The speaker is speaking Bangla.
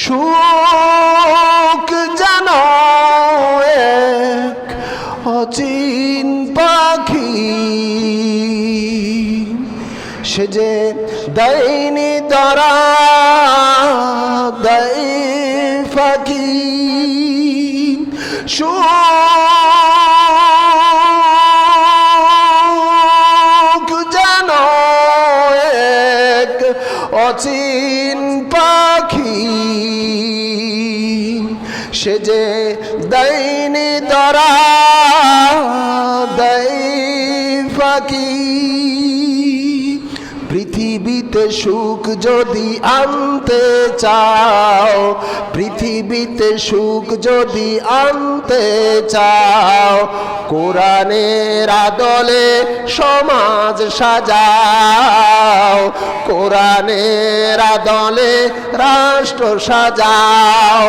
সুখ যেন এক অচিন পাখি, সে যে দেয়নি ধরা দেয় ফাঁকি। সুখ যেন এক অচিন পাখি, সে যে দেয়নি ধরা দেয় ফাঁকি। পৃথিবীতে সুখ যদি আনতে চাও, পৃথিবীতে সুখ যদি আনতে চাও, কোরআনের আদলে সমাজ সাজাও, কোরআনের আদলে রাষ্ট্র সাজাও।